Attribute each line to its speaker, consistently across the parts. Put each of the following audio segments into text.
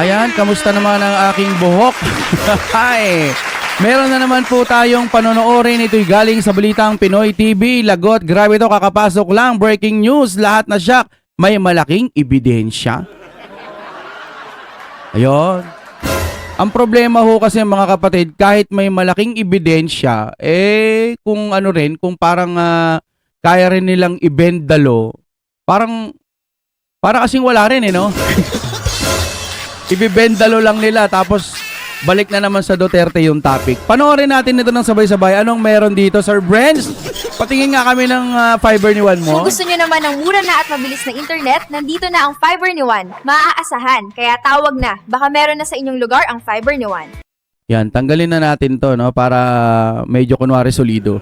Speaker 1: Ayan, kamusta naman ang aking buhok? Hi! Meron na naman po tayong panonoorin. Ito'y galing sa Balitang Pinoy TV. Lagot, grabe to, kakapasok lang. Breaking news, lahat na shock. May malaking ebidensya. Ayun. Ang problema ho kasi mga kapatid, kahit may malaking ebidensya, kung ano rin, kung parang kaya rin nilang i-bend the law, parang kasing wala rin no? Ibibend the law lang nila, tapos balik na naman sa Duterte yung topic. Panoorin natin ito ng sabay-sabay. Anong meron dito, Sir Brents? Patingin nga kami ng fiber ni Juan mo.
Speaker 2: Kung gusto nyo naman ng mura na at mabilis na internet, nandito na ang fiber ni Juan. Maaasahan, kaya tawag na. Baka meron na sa inyong lugar ang fiber ni Juan.
Speaker 1: Yan, tanggalin na natin to, no? Para medyo kunwari solido.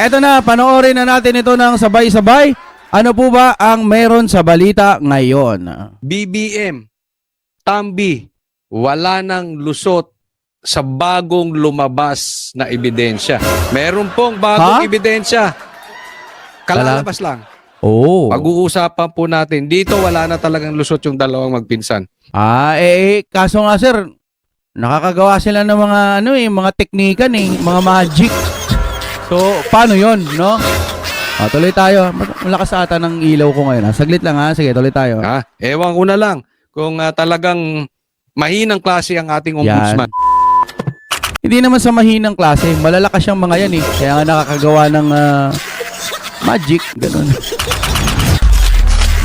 Speaker 1: Eto na, panoorin na natin ito ng sabay-sabay. Ano po ba ang meron sa balita ngayon?
Speaker 3: BBM, Tambi, wala nang lusot sa bagong lumabas na ebidensya. Meron pong bagong ebidensya. Kalalabas lang.
Speaker 1: Oh.
Speaker 3: Pag-uusapan po natin. Dito wala na talagang lusot yung dalawang magpinsan.
Speaker 1: Kaso nga sir, nakakagawa sila ng mga mga teknikan mga magic. So, paano 'yon, no? Tuloy tayo. Malakas ata ng ilaw ko ngayon. Saglit lang ha. Sige, tuloy tayo.
Speaker 3: Ewan ko na lang kung talagang mahinang klase ang ating ombudsman.
Speaker 1: Hindi naman sa mahinang klase. Malalakas siyang mga yan Kaya nga nakakagawa ng magic. Ganun.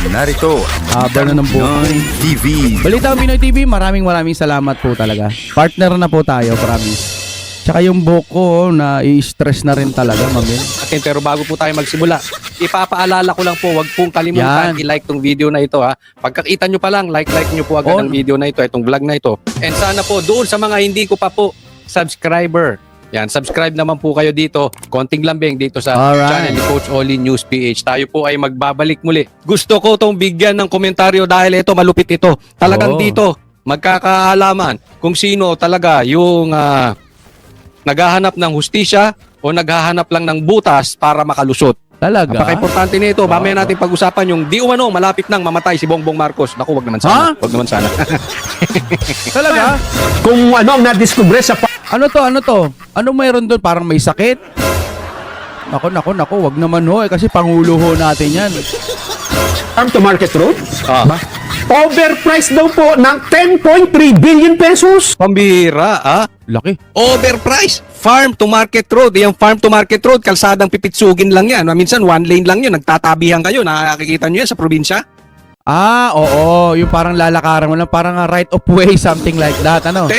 Speaker 4: Narito ang
Speaker 1: Haba na ng
Speaker 4: Pinoy TV.
Speaker 1: Balitang Pinoy TV, maraming salamat po talaga. Partner na po tayo, promise. Tsaka yung buhok ko, na i-stress na rin talaga, mamin.
Speaker 3: Pero bago po tayo magsimula, ipapaalala ko lang po, wag pong kalimutan i-like tong video na ito ha. Pagkakita nyo pa lang, like nyo po agad ang video na ito, itong vlog na ito. And sana po, doon sa mga hindi ko pa po subscriber, yan, subscribe naman po kayo dito. Konting lambing dito sa channel ni Coach Oli News PH. Tayo po ay magbabalik muli. Gusto ko tong bigyan ng komentaryo dahil ito, malupit ito. Talagang dito, magkakaalaman kung sino talaga yung naghahanap ng hustisya o naghahanap lang ng butas para makalusot.
Speaker 1: Talaga?
Speaker 3: Napaka-importante nito. Mamaya natin pag-usapan yung di umano malapit nang mamatay si Bongbong Marcos. Naku, wag naman sana. Wag naman sana.
Speaker 1: Talaga?
Speaker 5: Kung ano ang nadiskubre sa
Speaker 1: Ano to? Ano mayroon doon? Parang may sakit? Nako, wag naman kasi pangulo ho natin yan.
Speaker 5: farm to market road, overpriced daw po ng 10.3 billion pesos.
Speaker 3: Pambira,
Speaker 1: Laki.
Speaker 3: Overpriced. Farm to market road. Yung farm to market road, kalsadang pipitsugin lang yan. Minsan, one lane lang yun. Nagtatabihan kayo. Nakikita nyo yan sa probinsya?
Speaker 1: Oo. Yung parang lalakaran mo lang. Parang right of way, something like that.
Speaker 3: 10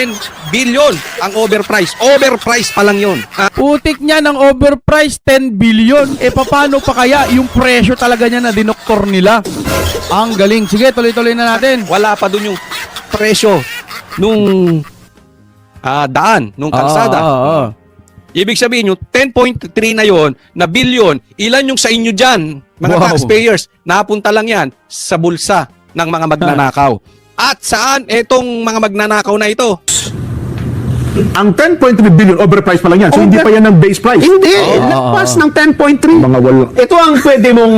Speaker 3: billion ang overpriced. Overpriced pa lang yun.
Speaker 1: Putik niya ng overpriced 10 billion. Paano pa kaya yung presyo talaga niya na dinoktor nila? Ang galing. Sige, tuloy-tuloy na natin.
Speaker 3: Wala pa dun yung presyo nung daan, nung kalsada. Ibig sabihin yung 10.3 na yon na billion, ilan yung sa inyo dyan, mga taxpayers, napunta lang yan sa bulsa ng mga magnanakaw. At saan itong mga magnanakaw na ito?
Speaker 5: Ang 10.3 billion overpriced pa lang yan. So hindi pa yan ng base price. Hindi. Lagpas ng 10.3. Mga wala. Ito ang pwede mong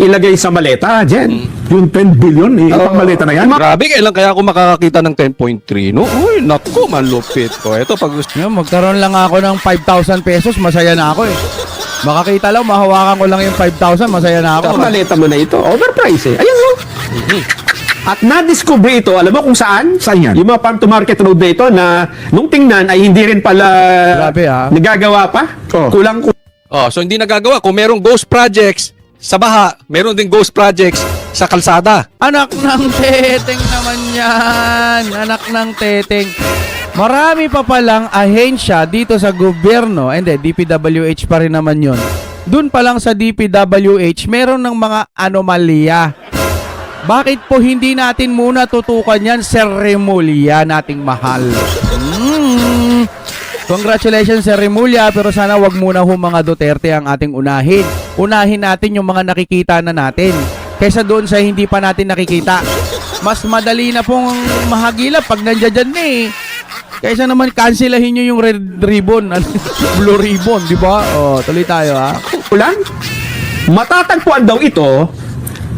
Speaker 5: ilagay sa maleta, Jen. Yung 10 billion, pang maleta na yan.
Speaker 3: Grabe, kailan kaya ako makakakita ng 10.3, no? Uy, naku, malupit ko. Ito, pag gusto.
Speaker 1: Magkaroon lang ako ng 5,000 pesos, masaya na ako Makakita lang, mahawakan ko lang yung 5,000, masaya na ako.
Speaker 5: Ang maleta mo na ito, overpriced Ayan mo. At na-discover ito, alam mo kung saan? Saan yan? Yung mga farm to market road na ito na nung tingnan ay hindi rin pala nagagawa pa. Kulang.
Speaker 3: So hindi nagagawa. Kung merong ghost projects sa baha, meron din ghost projects sa kalsada.
Speaker 1: Anak ng teteng naman yan. Anak ng teteng. Marami pa palang ahensya dito sa gobyerno. Hindi, DPWH pa rin naman yun. Doon pa lang sa DPWH, meron ng mga anomalya. Bakit po hindi natin muna tutukan yan, Sir Remulla, nating mahal? Congratulations, Sir Remulla, pero sana wag muna mga Duterte ang ating unahin. Unahin natin yung mga nakikita na natin kaysa doon sa hindi pa natin nakikita. Mas madali na pong mahagilap pag nandiyan na Kaysa naman cancelahin nyo yung red ribbon, blue ribbon, di ba? Tuloy tayo
Speaker 5: Kulang? Matatagpuan daw ito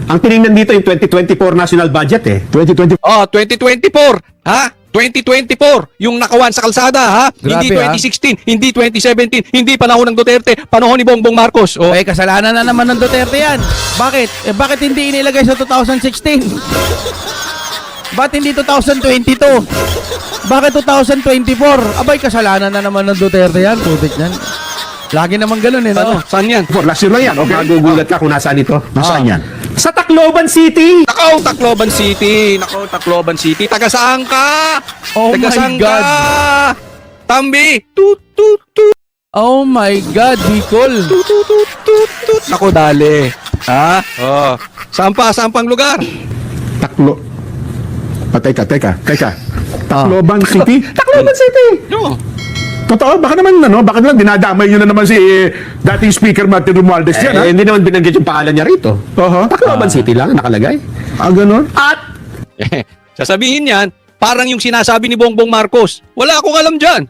Speaker 5: Ang tinignan dito yung 2024 national budget eh. 2024.
Speaker 3: Oh, 2024, ha? 2024, yung nakawan sa kalsada, ha?
Speaker 1: Grabe,
Speaker 3: Hindi 2016, hindi 2017, hindi panahon ng Duterte, panahon ni Bongbong Marcos. Oh,
Speaker 1: Eh, kasalanan na naman ng Duterte yan. Bakit? Bakit hindi inilagay sa 2016? Bakit hindi 2022? Bakit 2024? Abay, kasalanan na naman ng Duterte yan. Putik yan. Lagi naman ganun eh,
Speaker 3: ano?
Speaker 1: no?
Speaker 3: Saan yan?
Speaker 5: Last year lang yan. Okay. Magugulat ka kung nasaan ito. Nasaan yan? Sa Tacloban City.
Speaker 3: Nakaw, Tacloban City. Nakaw, Tacloban City. Taga saan ka?
Speaker 1: Oh
Speaker 3: Taga
Speaker 1: my
Speaker 3: saan
Speaker 1: God.
Speaker 3: ka? Tambi. Tut, tut, tut,
Speaker 1: Oh my God, Bicol.
Speaker 3: tut, tut, tut, tut, tut. Naku, dali. Ha? Oh. Saan pa? Saan pang lugar?
Speaker 5: Teka. Tacloban City? Tacloban City!
Speaker 3: No.
Speaker 5: Totoo, baka naman, baka naman dinadamay nyo na naman si dating Speaker Martin Romualdez yan, ha? Hindi naman binanggit yung pangalan niya rito. Tacloban City lang, nakalagay. Ganun? At,
Speaker 3: Sasabihin yan, parang yung sinasabi ni Bongbong Marcos. Wala akong alam dyan.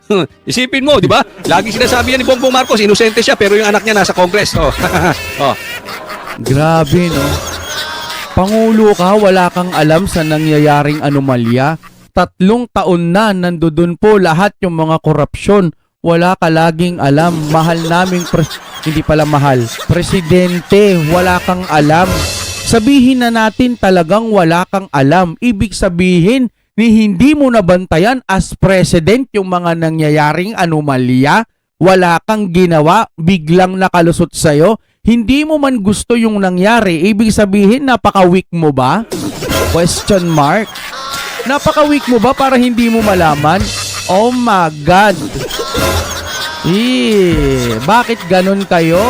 Speaker 3: Isipin mo, di ba? Lagi sinasabi yan ni Bongbong Marcos, inosente siya, pero yung anak niya nasa Congress. Oh. Oh.
Speaker 1: Grabe, no? Pangulo ka, wala kang alam sa nangyayaring anomalya. 3 taon na nandoon po lahat yung mga korupsyon. Wala ka laging alam. Mahal naming hindi pala mahal. Presidente, wala kang alam. Sabihin na natin talagang wala kang alam. Ibig sabihin ni hindi mo nabantayan as president yung mga nangyayaring anomalya. Wala kang ginawa, biglang nakalusot sa'yo. Hindi mo man gusto yung nangyari. Ibig sabihin, napaka-weak mo ba? Question mark. Napaka-weak mo ba para hindi mo malaman? Oh my God. Bakit ganun kayo?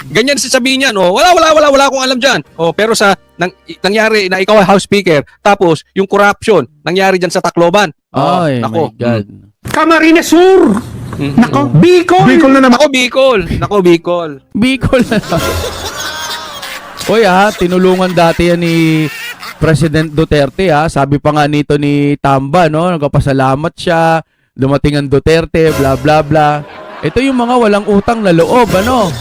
Speaker 3: Ganyan sasabihin yan. Oh, wala akong alam dyan. Oh, pero sa nangyari na ikaw ay House Speaker, tapos yung corruption nangyari dyan sa Tacloban. Oh,
Speaker 1: Ay, my
Speaker 3: nako.
Speaker 1: God.
Speaker 5: Camarines Sur! Nako, Bicol! Bicol na naman.
Speaker 3: Nako, Bicol.
Speaker 1: Bicol na lang. Uy tinulungan dati yan ni President Duterte Sabi pa nga nito ni Tamba, no? Nagpapasalamat siya, dumating ang Duterte, bla bla bla. Ito yung mga walang utang na loob, ano?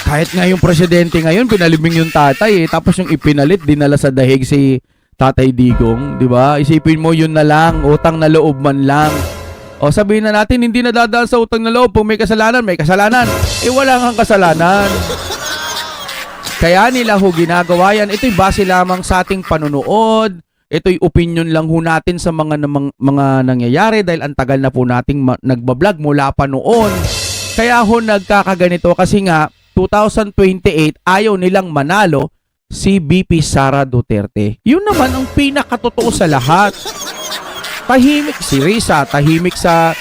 Speaker 1: Kahit nga yung presidente ngayon, pinalibing yung tatay tapos yung ipinalit, dinala sa dahig si Tatay Digong, di ba? Isipin mo yun na lang, utang na loob man lang. O sabihin na natin, hindi na dadaan sa utang na loob. Kung may kasalanan, may kasalanan. Wala kang kasalanan. Kaya nila ginagawa yan. Ito'y base lamang sa ating panunood. Ito'y opinion lang natin sa mga nangyayari dahil ang tagal na po nating nagbablog mula pa noon. Kaya nagkakaganito kasi nga 2028 ayaw nilang manalo si BP Sara Duterte. Yun naman ang pinakatotoo sa lahat. Tahimik si Risa, tahimik sa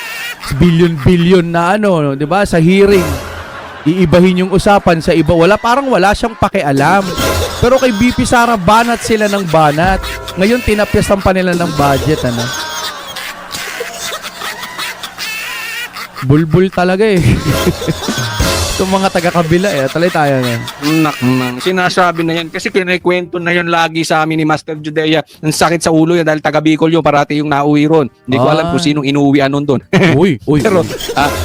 Speaker 1: billion-billion na 'di ba, sa hearing. Iibahin yung usapan sa iba. Parang wala siyang pakialam. Pero kay BP Sara, banat sila ng banat. Ngayon, tinapyasan pa nila ng budget, Bulbul talaga Itong mga taga-kabila talay tayo na.
Speaker 3: Sinasabi na yan kasi kinikwento na yan lagi sa amin ni Master Judea. Ang sakit sa ulo yan dahil taga Bicol yun, parati yung nauwi ron. Hindi ko alam kung sinong inuwian nun doon.
Speaker 1: Uy.
Speaker 3: Pero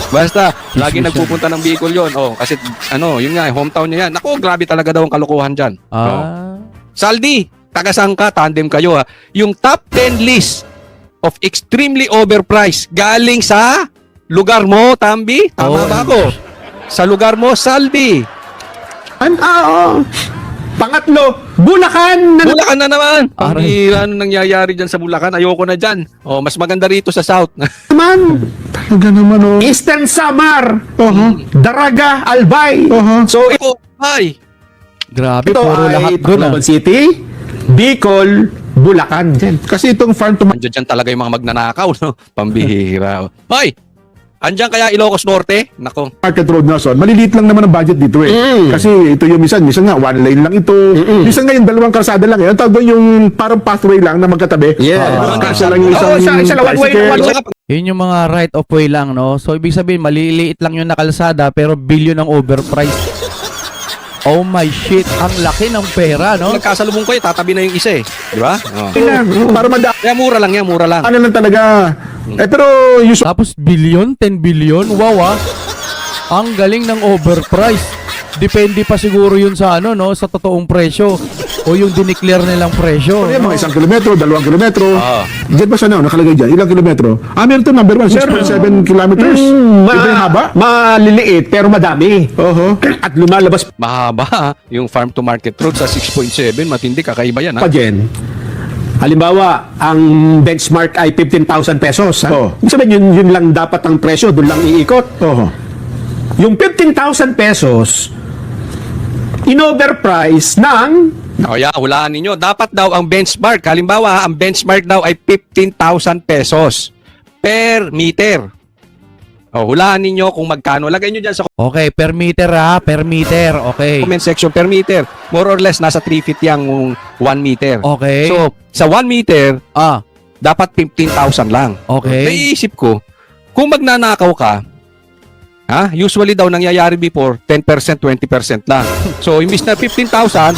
Speaker 3: basta lagi nagpupunta ng Bicol yun. Kasi yun nga, hometown niya yan. Naku, grabe talaga daw ang kalokohan dyan. Saldi, taga Sangka, tandem kayo Yung top 10 list of extremely overpriced galing sa lugar mo, Tambi? Tama ba ako? Sa lugar mo, Saldi.
Speaker 5: Pangatlo, Bulacan!
Speaker 3: Bulacan na naman.
Speaker 1: Aray.
Speaker 3: Ano nangyayari dyan sa Bulacan? Ayoko na dyan. Mas maganda rito sa South.
Speaker 5: Naman! Talaga naman, Eastern Samar! Daraga, Albay!
Speaker 3: So, ito, hi.
Speaker 1: Grabe,
Speaker 5: Ito
Speaker 1: puro
Speaker 5: ay
Speaker 1: lahat doon
Speaker 5: Tacloban City, Bicol, Bulacan. Dyan. Kasi itong farm to
Speaker 3: Andiyan dyan talaga yung mga magnanakaw, no? Pambihira. Hoy! Andiyan kaya Ilocos Norte? Nako.
Speaker 6: Market Road na son, maliliit lang naman ang budget dito Kasi ito yung minsan nga one lane lang ito. Minsan nga yung 2 kalsada lang Ang tawag doon yung parang pathway lang na magkatabi. Isa lang yung
Speaker 5: isa lang, one way,
Speaker 6: tricycle.
Speaker 1: Yun yung mga right of way lang, no? So, ibig sabihin, maliliit lang yung nakalsada, pero billion ang overpriced. Oh my shit, ang laki ng pera, no?
Speaker 3: Nagkasalubong ko tatabi na yung isa Di ba?
Speaker 6: Para madaan
Speaker 3: Kaya mura lang.
Speaker 6: lang talaga. Pero yung
Speaker 1: Tapos billion, 10 billion, wow Ang galing ng overpriced. depende pa siguro yun sa ano, no, sa totoong presyo o yung dineclare nilang presyo.
Speaker 6: Ano yan,
Speaker 1: no?
Speaker 6: mga 1 kilometro, 2 kilometro.
Speaker 3: Oo.
Speaker 6: Diyan ba siya na, nakalagay dyan? Ilang kilometro? Meron to number 1, 6.7 kilometers. Iba yung haba?
Speaker 5: Maliliit pero madami.
Speaker 6: Oho.
Speaker 5: At lumalabas
Speaker 3: Mahaba yung farm to market road sa 6.7. Matindi, kakaiba yan ha.
Speaker 5: pa dyan. Halimbawa, ang benchmark ay 15,000 pesos. Ha?
Speaker 6: Oo.
Speaker 5: Ibig sabihin, yun lang dapat ang presyo, doon lang iikot.
Speaker 6: Oho.
Speaker 5: Yung 15,000 pesos, in-overprice ng
Speaker 3: O yan, hulaan ninyo. Dapat daw ang benchmark, halimbawa, ang benchmark daw ay 15,000 pesos per meter. O, hulaan ninyo kung magkano. Lagay nyo dyan sa
Speaker 1: Okay, per meter ha, per meter. Okay.
Speaker 3: comment section per meter. More or less, nasa 3 feet yung 1 meter.
Speaker 1: Okay.
Speaker 3: So, sa 1 meter,
Speaker 1: Ah,
Speaker 3: dapat 15,000 lang.
Speaker 1: okay.
Speaker 3: Naiisip ko, kung magnanakaw ka, usually daw nangyayari before 10%, 20% lang. So, imbis na 15,000,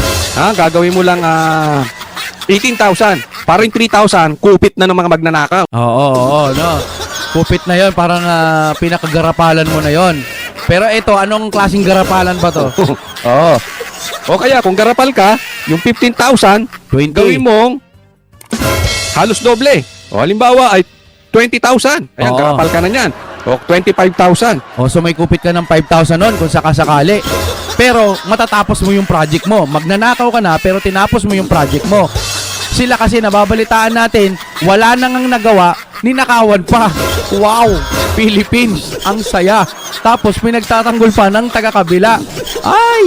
Speaker 3: gagawin mo lang 18,000. Para yung 3,000, kupit na ng mga magnanakaw.
Speaker 1: Oo, no. Kupit na yon, parang pinakagarapalan mo na yon. Pero ito, anong klaseng garapalan ba to?
Speaker 3: Oo. O kaya, kung garapal ka, yung 15,000,
Speaker 1: 20.
Speaker 3: gawin mong halos doble. O halimbawa ay 20,000. Ayan,
Speaker 1: Oo.
Speaker 3: garapal ka na yan. O 25,000.
Speaker 1: O, so may kupit ka ng 5,000 nun kung sakasakali. Pero matatapos mo yung project mo. Magnanakaw ka na pero tinapos mo yung project mo. Sila kasi nababalitaan natin, wala nang ang nagawa, ninakawan pa. Wow! Philippines, ang saya. Tapos pinagtatanggol pa ng taga-kabila. Ay!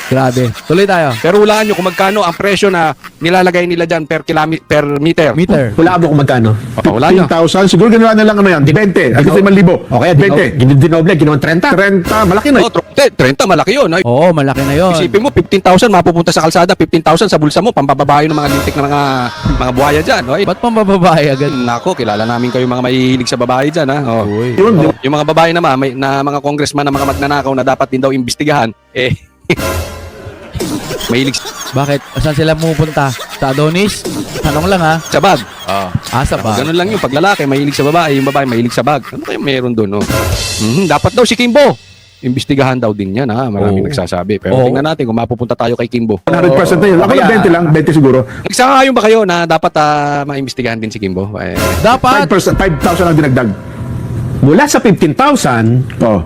Speaker 1: Grabe. Tuloy tayo.
Speaker 3: Pero hulaan nyo kung magkano ang presyo na nilalagay nila dyan per meter.
Speaker 1: Meter.
Speaker 5: Hulaan mo kung magkano.
Speaker 3: O, hulaan nyo.
Speaker 6: 15,000. Siguro ginawa na lang ano yan. 20. At ito 5,000.
Speaker 5: Okay,
Speaker 6: 20.
Speaker 5: dinoble, ginawan 30.
Speaker 6: 30. Malaki na.
Speaker 3: O, 30, malaki yun. Ay,
Speaker 1: Oo, malaki na yon.
Speaker 3: isipin mo, 15,000 mapupunta sa kalsada, 15,000 sa bulsa mo, pambababae ng mga lintik na mga buhaya dyan. Ay,
Speaker 1: Ba't pang bababae agad?
Speaker 3: nako, kilala namin kayo mga mahihilig sa babae dyan. Ha? O.
Speaker 1: Uy.
Speaker 6: Yun.
Speaker 3: Yung mga babae naman, na mga congressman na mga magnanakaw na dapat din daw imbestigahan, mahilig
Speaker 1: Bakit? Saan sila pupunta? Sa Adonis? Tanong lang ha.
Speaker 3: sa bag.
Speaker 1: Sa ba?
Speaker 3: Ganun lang yung paglalaki, mahilig sa babae, yung babae mahilig sa bag. Ano kaya meron doon? No? Dapat daw si Kimbo. Imbestigahan daw din yan, ha? Maraming
Speaker 1: Oo.
Speaker 3: nagsasabi. Pero
Speaker 1: Oo.
Speaker 3: tingnan natin kung mapupunta tayo kay Kimbo.
Speaker 6: 100% na yun. Ako lang 20 lang. 20 siguro.
Speaker 3: Nagsakayon ba kayo na dapat maimbestigahan din si Kimbo?
Speaker 1: Dapat.
Speaker 6: 5%. 5,000 ang dinagdag.
Speaker 5: Mula sa 15,000,
Speaker 6: Oh.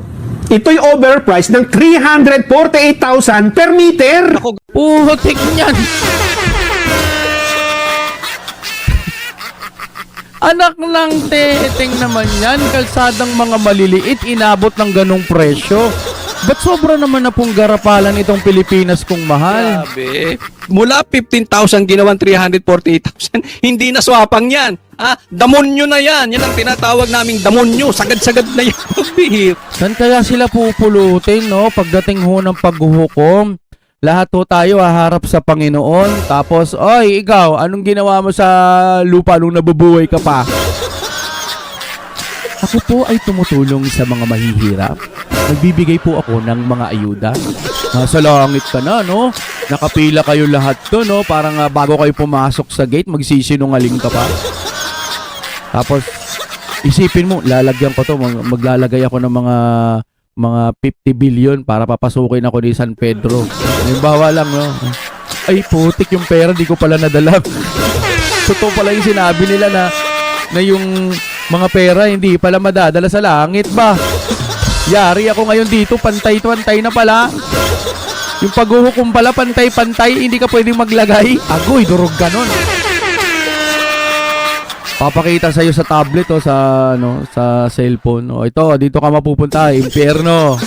Speaker 5: ito'y overpriced ng 348,000 per meter.
Speaker 1: Putik niyan. Anak ng teteng naman yan. Kalsadang mga maliliit, inabot ng ganong presyo. Ba't sobra naman na pong garapalan itong Pilipinas kung mahal?
Speaker 3: Grabe. Mula 15,000 ginawang 348,000. Hindi na swapang yan. Damonyo na yan. Yan ang tinatawag naming damonyo. Sagad-sagad na yan.
Speaker 1: Saan kaya sila pupulutin, no? Pagdating ho ng paghuhukom, lahat ho tayo haharap sa Panginoon. Tapos, oy, ikaw, anong ginawa mo sa lupa nung nabubuhay ka pa? Ako po ay tumutulong sa mga mahihirap. Nagbibigay po ako ng mga ayuda. Nasa langit ka na, no? Nakapila kayo lahat to, no? Parang bago kayo pumasok sa gate, magsisinungaling ka pa. Tapos, isipin mo, lalagyan ko to, maglalagay ako ng mga 50 billion para papasukin ako ni San Pedro. Halimbawa lang, no? Ay, putik yung pera, di ko pala nadala. Totoo pala yung sinabi nila na yung mga pera hindi pala madadala sa langit ba? Yari ako ngayon dito, pantay-pantay na pala. Yung paghuhukom pala, pantay-pantay, hindi ka pwedeng maglagay. Agoy, durog ka nun. Papakita sa iyo sa tablet o sa cellphone. O ito, dito ka mapupunta, impyerno.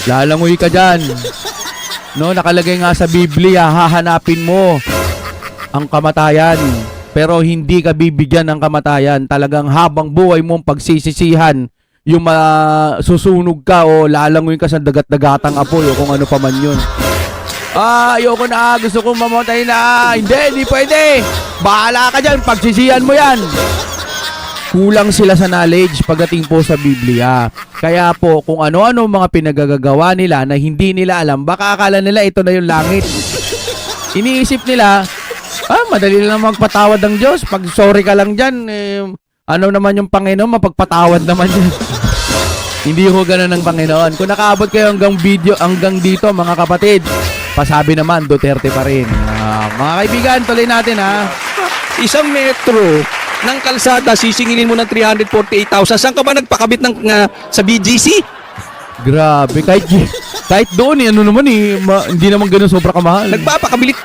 Speaker 1: Lalangoy ka diyan. No, nakalagay nga sa Biblia, hahanapin mo ang kamatayan. Pero hindi ka bibigyan ng kamatayan. Talagang habang buhay mong pagsisisihan, yung susunog ka o lalangoy ka sa dagat-dagatang apoy o kung ano pa man yun. Ayoko na, gusto kong mamatay na. Hindi pwede. Bahala ka dyan, pagsisihan mo yan. Kulang sila sa knowledge pagdating po sa Biblia. Kaya po, kung ano-ano mga pinagagagawa nila na hindi nila alam, baka akala nila ito na yung langit. Iniisip nila, madali lang magpatawad ng Diyos. Pag sorry ka lang dyan, ano naman yung Panginoon, mapagpatawad naman yan. Hindi ho ganun ng Panginoon. Kung nakaabot kayo hanggang dito, mga kapatid, pasabi naman, Duterte pa rin. Mga kaibigan, tuloy natin ha.
Speaker 3: Isang metro ng kalsada, sisingilin mo ng 348,000. Saan ka ba nagpakabit sa BGC?
Speaker 1: Grabe, kahit doon ano naman hindi naman ganun sobra kamahal.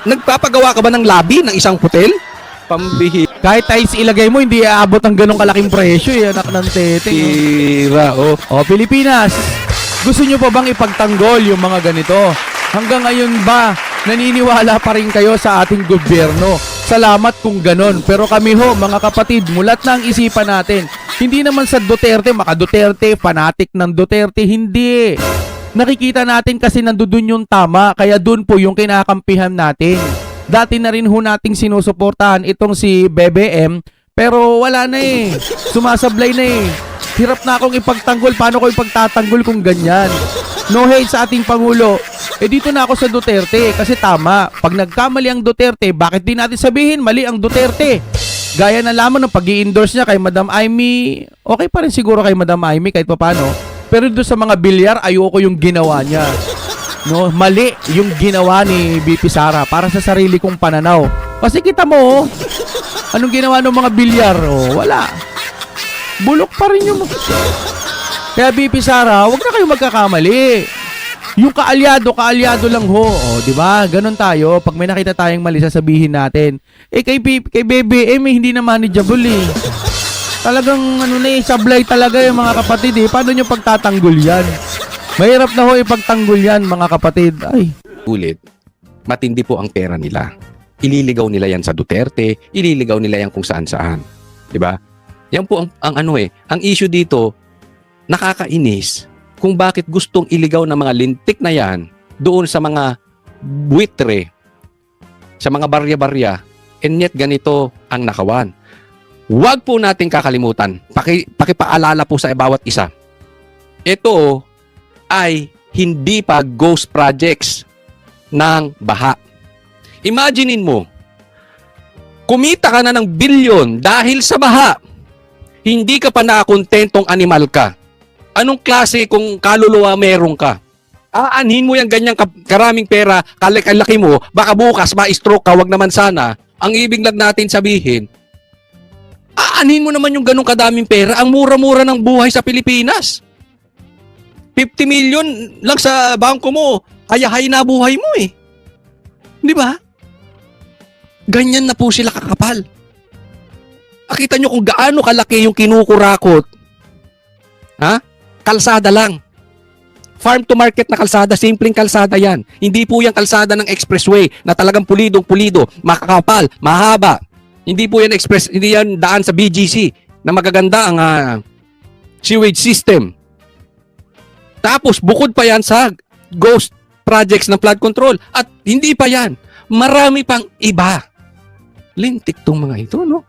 Speaker 3: Nagpapagawa ka ba ng lobby ng isang hotel? Pambihi.
Speaker 1: Kahit tiles ilagay mo, hindi aabot ang ganung kalaking presyo, anak ng teteng.
Speaker 3: Tira, oh.
Speaker 1: O, Pilipinas, gusto nyo pa bang ipagtanggol yung mga ganito? Hanggang ngayon ba, naniniwala pa rin kayo sa ating gobyerno? Salamat kung ganon. Pero kami ho, mga kapatid, mulat na ang isipan natin. Hindi naman sa Duterte, maka-Duterte, fanatic ng Duterte, hindi. Nakikita natin kasi nandun yung tama, kaya dun po yung kinakampihan natin. Dati na rin ho nating sinusuportahan itong si BBM, pero wala na sumasablay na Hirap na akong ipagtanggol. Paano ko ipagtatanggol kung ganyan? No hate sa ating Pangulo. Dito na ako sa Duterte kasi tama. Pag nagkamali ang Duterte, bakit di natin sabihin mali ang Duterte? Gaya na lamang ng pag-i-endorse niya kay Madam Amy. Okay pa rin siguro kay Madam Amy kahit paano. Pero doon sa mga bilyar, ayoko yung ginawa niya. No, mali yung ginawa ni BP Sara para sa sarili kong pananaw. Kasi kita mo, anong ginawa ng mga bilyar? Wala. Bulok pa rin yung... Kaya BP Sara, wag na kayo magkakamali. Yung kaalyado lang ho. Di ba? Ganon tayo. Pag may nakita tayong mali, sasabihin natin. Kay BBM, hindi na manageable Talagang sablay talaga yung mga kapatid Paano nyo pagtatanggol yan? Mahirap na ho ipagtanggol yan, mga kapatid. Ay.
Speaker 3: Ulit, matindi po ang pera nila. Ililigaw nila yan sa Duterte, ililigaw nila yan kung saan-saan. Diba? Yan po ang issue dito, nakakainis kung bakit gustong iligaw ng mga lintik na yan doon sa mga buitre, sa mga barya-barya, and yet ganito ang nakawan. Huwag po natin kakalimutan, pakipaalala po sa bawat isa. Ito ay hindi pa ghost projects ng baha. Imaginein mo, kumita ka na ng bilyon dahil sa baha. Hindi ka pa nakakontentong animal ka. Anong klase kung kaluluwa meron ka? Aanhin mo yung ganyang karaming pera, kalaki mo, baka bukas ma-stroke ka, wag naman sana. Ang ibig lang natin sabihin, aanhin mo naman yung ganong kadaming pera. Ang mura-mura ng buhay sa Pilipinas. 50 million lang sa bangko mo, hayahay na buhay mo Di ba? Ganyan na po sila kakapal. Nakita nyo kung gaano kalaki yung kinukurakot. Kalsada lang. Farm to market na kalsada, simpleng kalsada yan. Hindi po yung kalsada ng expressway na talagang pulidong-pulido, makakapal, mahaba. Hindi po yan hindi yan daan sa BGC na magaganda ang sewage system. Tapos bukod pa yan sa ghost projects ng flood control. At hindi pa yan. Marami pang iba. Lintik tong mga ito, no?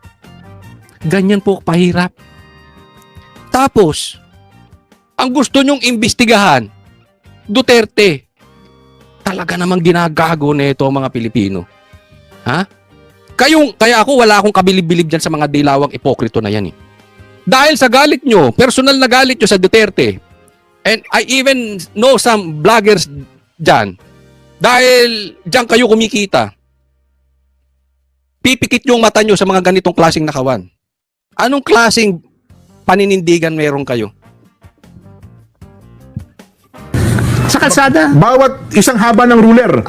Speaker 3: Ganyan po pahirap. Tapos, ang gusto nyong imbestigahan, Duterte. Talaga namang ginagago na ito mga Pilipino. Kaya ako wala akong kabilib-bilib dyan sa mga dilawang ipokrito na yan Dahil sa galit nyo, personal na galit nyo sa Duterte, and I even know some vloggers dyan. Dahil dyan kayo kumikita. Pipikit yung mata nyo sa mga ganitong klaseng nakawan. Anong klaseng paninindigan meron kayo?
Speaker 5: Sa kalsada.
Speaker 6: Bawat isang haba ng ruler.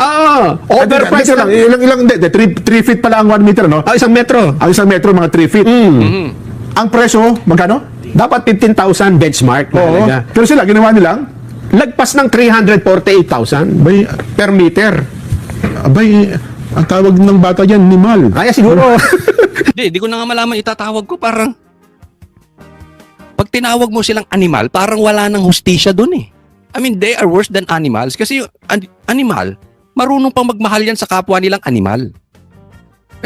Speaker 5: Overpriced
Speaker 6: lang. Ilang, 3 feet pala ang 1 meter, no?
Speaker 5: Isang metro.
Speaker 6: Ang isang metro, mga 3 feet. Ang presyo, magkano?
Speaker 5: Dapat 15,000 benchmark.
Speaker 6: Pero sila, ginawa nilang?
Speaker 5: Lagpas ng 348,000 per meter.
Speaker 6: Abay, ang tawag ng bata dyan, animal.
Speaker 5: Kaya siguro.
Speaker 3: Hindi ko na nga malaman itatawag ko. Parang, pag tinawag mo silang animal, parang wala nang hustisya dun I mean, they are worse than animals. Kasi yung animal, marunong pang magmahal yan sa kapwa nilang animal.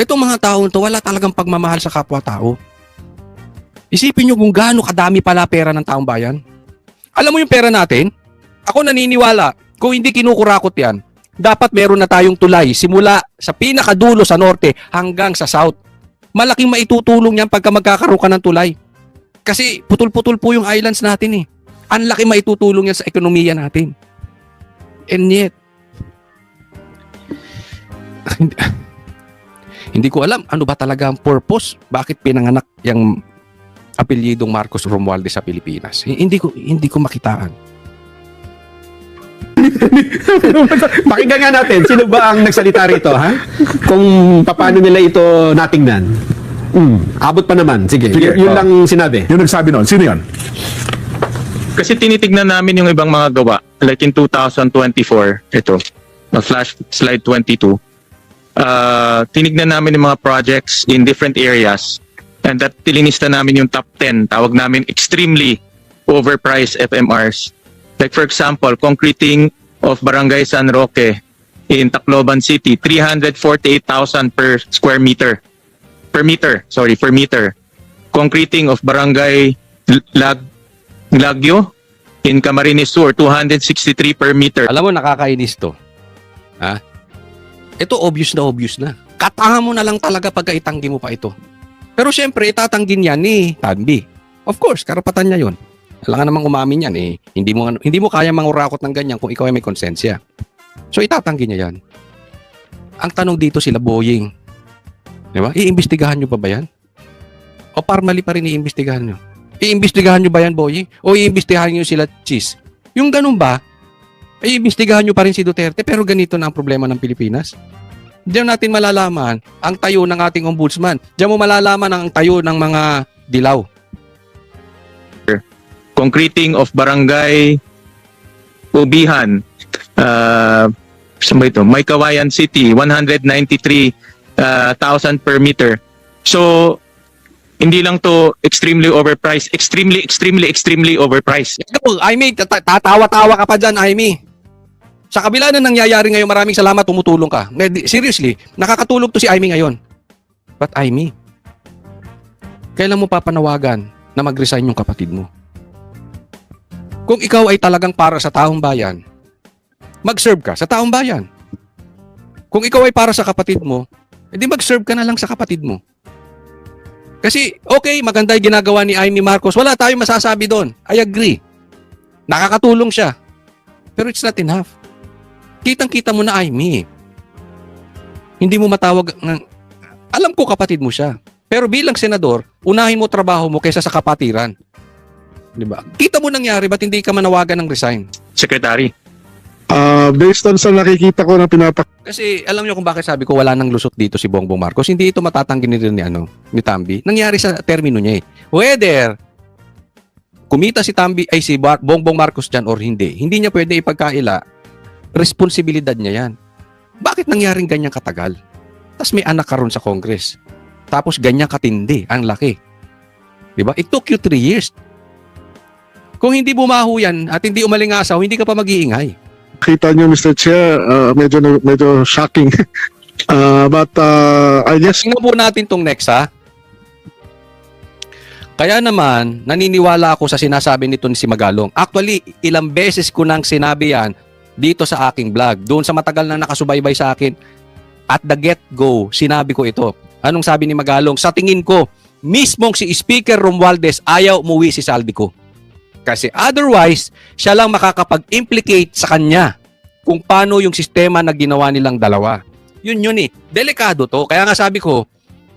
Speaker 3: Itong mga taong to, wala talagang pagmamahal sa kapwa-tao. Isipin nyo kung gaano kadami pala pera ng taong bayan. Alam mo yung pera natin? Ako naniniwala, kung hindi kinukurakot yan, dapat meron na tayong tulay simula sa pinakadulo sa norte hanggang sa south. Malaking maitutulong yan pagka magkakaroon ka ng tulay. Kasi putol-putol po yung islands natin Ang laki maitutulong yan sa ekonomiya natin. And yet, hindi ko alam ano ba talaga ang purpose, bakit pinanganak yung apelyidong Marcos Romualdez sa Pilipinas. Hindi ko makitaan.
Speaker 5: Pakinggan nga natin, sino ba ang nagsalita rito, ha? Kung paano nila ito natingnan. Abot pa naman. Sige,
Speaker 6: Sige,
Speaker 5: yun lang sinabi.
Speaker 6: Yung nagsabi noon, sino yan?
Speaker 7: Kasi tinitignan namin yung ibang mga gawa. Like in 2024, ito, flash slide 22. Tinignan namin yung mga projects in different areas. And that tilinista namin yung top 10. Tawag namin extremely overpriced FMRs. Like for example, concreting of Barangay San Roque in Tacloban City, 348,000 per square meter. Per meter. Concreting of Barangay Lagyo in Camarines Sur, 263 per meter.
Speaker 3: Alam mo, nakakainis to. Ha? Ito obvious na. Katahan mo na lang talaga pagka itanggi mo pa ito. Pero syempre, itatanggin yan ni Tanbi. Of course, karapatan niya yun. Alam ka namang umamin yan eh. Hindi mo kaya mangurakot ng ganyan kung ikaw ay may konsensya. So itatanggi niya yan. Ang tanong dito sila Boying. Di ba? Iimbestigahan nyo pa ba yan? O formally pa rin iimbestigahan nyo? Iimbestigahan nyo ba yan, Boying? O iimbestigahan nyo sila Cheese? Yung ganun ba? Iimbestigahan nyo pa rin si Duterte pero ganito na ang problema ng Pilipinas. Diyan natin malalaman ang tayo ng ating ombudsman. Diyan mo malalaman ang tayo ng mga dilaw.
Speaker 7: Concreting of Barangay Ubihan, saan ba ito? Maykawayan City, 193,000 per meter. So, hindi lang to extremely overpriced, extremely overpriced.
Speaker 3: Aimee, tatawa-tawa ka pa dyan, Aimee. Sa kabila na nangyayari ngayon, maraming salamat, tumutulong ka. Seriously, nakakatulog to si Aimee ngayon. But Aimee, kailan mo papanawagan na mag-resign yung kapatid mo? Kung ikaw ay talagang para sa taong bayan, mag-serve ka sa taong bayan. Kung ikaw ay para sa kapatid mo, edi mag-serve ka na lang sa kapatid mo. Kasi, okay, maganda yung ginagawa ni Aimee Marcos. Wala tayong masasabi doon. I agree. Nakakatulong siya. Pero it's not enough. Kitang-kita mo na Aimee. Hindi mo matawag ng... Alam ko kapatid mo siya. Pero bilang senador, unahin mo trabaho mo kaysa sa kapatiran. Diba? Kita mo nangyari, ba't hindi ka manawagan ng resign?
Speaker 7: Secretary.
Speaker 6: Based on sa nakikita ko na
Speaker 3: Kasi alam niyo kung bakit sabi ko wala nang lusot dito si Bongbong Marcos. Hindi ito matatanggi ni Tambi. Nangyari sa termino niya eh. Whether kumita si Tambi ay si Bongbong Marcos dyan or hindi niya pwede ipagkaila. Responsibilidad niya yan. Bakit nangyaring ganyang katagal? Tapos may anak ka ron sa Congress. Tapos ganyang katindi, ang laki. Diba? It took you 3 years. Kung hindi bumaho yan at hindi umalingasaw, hindi ka pa mag-iingay.
Speaker 6: kita nyo, Mr. Chair, medyo shocking. But I guess...
Speaker 3: Tingnan po natin tong next, ha? Kaya naman, naniniwala ako sa sinasabi nito ni si Magalong. Actually, ilang beses ko nang sinabi yan dito sa aking vlog. Doon sa matagal na nakasubaybay sa akin, at the get-go, sinabi ko ito. Anong sabi ni Magalong? Sa tingin ko, mismong si Speaker Romualdez ayaw umuwi si Saldico. Kasi otherwise, siya lang makakapag-implicate sa kanya kung paano yung sistema na ginawa nilang dalawa. Yun eh. Delikado to. Kaya nga sabi ko,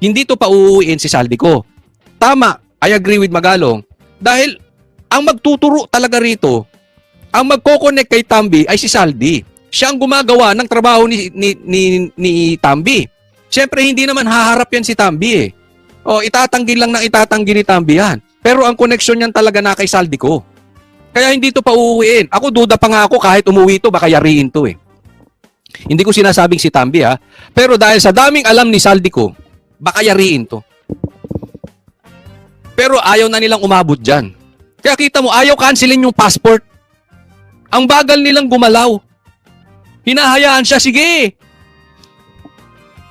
Speaker 3: hindi to pa uuwiin si Saldico. Tama, I agree with Magalong. Dahil ang magtuturo talaga rito, ang magko-connect kay Tambi ay si Saldi. Siya ang gumagawa ng trabaho ni Tambi. Siyempre, hindi naman haharap yan si Tambi eh. O, itatanggi lang ng itatanggi ni Tambi yan. Pero ang connection niyan talaga na kay Saldico. Kaya hindi to pa uuwiin. Ako duda pa nga ako kahit umuwi to, baka yariin to eh. Hindi ko sinasabing si Tambi ha. Pero dahil sa daming alam ni Saldico, baka yariin to. Pero ayaw na nilang umabot dyan. Kaya kita mo, ayaw cancelin yung passport. Ang bagal nilang gumalaw. Hinahayaan siya, sige.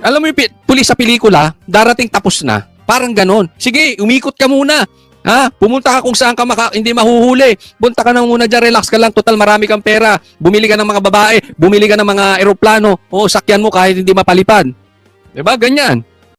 Speaker 3: Alam mo yung pulis sa pelikula, darating tapos na. Parang ganon. Sige, umikot ka muna. Ha? Pumunta ka kung saan ka hindi mahuhuli. Punta ka na muna dyan, relax ka lang. Total, marami kang pera. Bumili ka ng mga babae. Bumili ka ng mga eroplano. O, sakyan mo kahit hindi mapalipad. Diba? Ganyan.